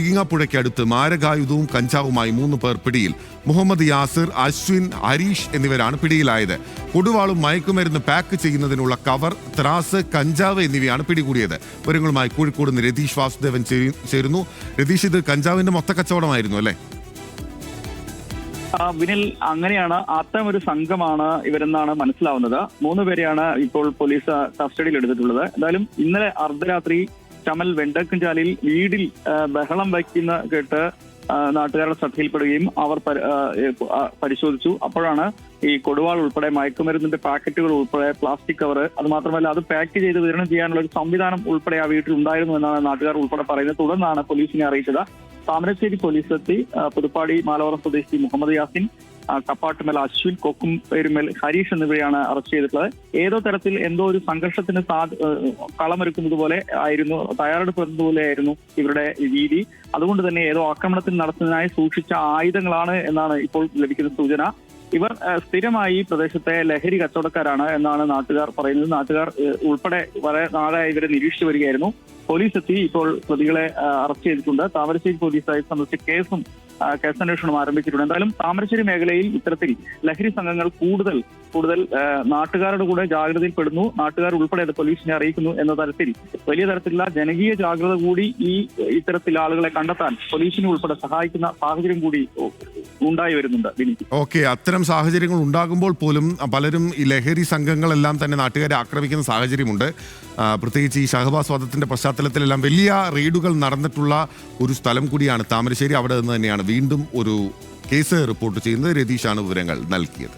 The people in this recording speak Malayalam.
ഈങ്ങാപ്പുഴയ്ക്കടുത്ത് മാരകായുധവും കഞ്ചാവുമായി 3 പേർ പിടിയിൽ. മുഹമ്മദ് യാസിർ, അശ്വിൻ, ഹരീഷ് എന്നിവരാണ് പിടിയിലായത്. കൊടുവാളും മയക്കുമരുന്ന് പാക്ക് ചെയ്യുന്നതിനുള്ള കവർ, ത്രാസ്, കഞ്ചാവ് എന്നിവയാണ് പിടികൂടിയത്. വിവരങ്ങളുമായി കോഴിക്കോട് നിന്ന് രതീഷ് വാസുദേവൻ ചേരുന്നു. രതീഷ്, ഇത് കഞ്ചാവിന്റെ മൊത്തക്കച്ചവടമായിരുന്നു അല്ലേ? വിനിൽ, അങ്ങനെയാണ്. അത്തരം ഒരു സംഘമാണ് ഇവരെന്നാണ് മനസ്സിലാവുന്നത്. 3 പേരെയാണ് ഇപ്പോൾ പോലീസ് കസ്റ്റഡിയിൽ എടുത്തിട്ടുള്ളത്. എന്തായാലും ഇന്നലെ അർദ്ധരാത്രി ചമൽ വെണ്ടക്കഞ്ചാലിൽ വീടിൽ ബഹളം വയ്ക്കുന്ന കേട്ട് നാട്ടുകാരുടെ ശ്രദ്ധയിൽപ്പെടുകയും അവർ പരിശോധിച്ചു. അപ്പോഴാണ് ഈ കൊടുവാൾ ഉൾപ്പെടെ മയക്കുമരുന്നിന്റെ പാക്കറ്റുകൾ ഉൾപ്പെടെ പ്ലാസ്റ്റിക് കവർ, അത് മാത്രമല്ല അത് പാക്ക് ചെയ്ത് വിതരണം ചെയ്യാനുള്ള ഒരു സംവിധാനം ഉൾപ്പെടെ ആ വീട്ടിൽ ഉണ്ടായിരുന്നു എന്നാണ് നാട്ടുകാർ ഉൾപ്പെടെ പറയുന്നത്. തുടർന്നാണ് പോലീസിനെ അറിയിച്ചത്. താമരശ്ശേരി പോലീസ് എത്തി. പുതുപ്പാടി മാലവറം സ്വദേശി മുഹമ്മദ് യാസിൻ, കപ്പാട്ടുമൽ അശ്വിൻ, കൊക്കുംപേരുമൽ ഹരീഷ് എന്നിവരെയാണ് അറസ്റ്റ് ചെയ്തിട്ടുള്ളത്. ഏതോ തരത്തിൽ എന്തോ ഒരു സംഘർഷത്തിന് കളമൊരുക്കുന്നത് പോലെ ആയിരുന്നു, തയ്യാറെടുപ്പുപോലെ ആയിരുന്നു ഇവരുടെ രീതി. അതുകൊണ്ട് തന്നെ ഏതോ ആക്രമണത്തിന് നടത്തുന്നതിനായി സൂക്ഷിച്ച ആയുധങ്ങളാണ് എന്നാണ് ഇപ്പോൾ ലഭിക്കുന്ന സൂചന. ഇവർ സ്ഥിരമായി പ്രദേശത്തെ ലഹരി കച്ചവടക്കാരാണ് എന്നാണ് നാട്ടുകാർ പറയുന്നത്. നാട്ടുകാർ ഉൾപ്പെടെ വളരെ നാളായി ഇവരെ നിരീക്ഷിച്ചു വരികയായിരുന്നു. പോലീസ് എത്തി ഇപ്പോൾ പ്രതികളെ അറസ്റ്റ് ചെയ്തിട്ടുണ്ട്. താമരശ്ശേരി പോലീസായി സംബന്ധിച്ച് കേസന്വേഷണം ആരംഭിച്ചിട്ടുണ്ട്. എന്തായാലും താമരശ്ശേരി മേഖലയിൽ ഇത്തരത്തിൽ ലഹരി സംഘങ്ങൾ കൂടുതൽ നാട്ടുകാരുടെ കൂടെ ജാഗ്രതയിൽപ്പെടുന്നു. നാട്ടുകാർ ഉൾപ്പെടെ അത് പോലീസിനെ അറിയിക്കുന്നു എന്ന തരത്തിൽ വലിയ തരത്തിലുള്ള ജനകീയ ജാഗ്രത കൂടി ഇത്തരത്തിൽ ആളുകളെ കണ്ടെത്താൻ പോലീസിനെ ഉൾപ്പെടെ സഹായിക്കുന്ന സാഹചര്യം കൂടി ഉണ്ടായി വരുന്നുണ്ട്. ഓക്കെ, അത്തരം സാഹചര്യങ്ങൾ ഉണ്ടാകുമ്പോൾ പോലും പലരും ഈ ലഹരി സംഘങ്ങളെല്ലാം തന്നെ നാട്ടുകാരെ ആക്രമിക്കുന്ന സാഹചര്യമുണ്ട്. പ്രത്യേകിച്ച് ഈ ഷഹബാസ് വധത്തിന്റെ പശ്ചാത്തലത്തിലെല്ലാം വലിയ റെയ്ഡുകൾ നടന്നിട്ടുള്ള ഒരു സ്ഥലം കൂടിയാണ് താമരശ്ശേരി. അവിടെ നിന്ന് തന്നെയാണ് വീണ്ടും ഒരു കേസ് റിപ്പോർട്ട് ചെയ്യുന്നത്. രതീഷാണ് വിവരങ്ങൾ നൽകിയത്.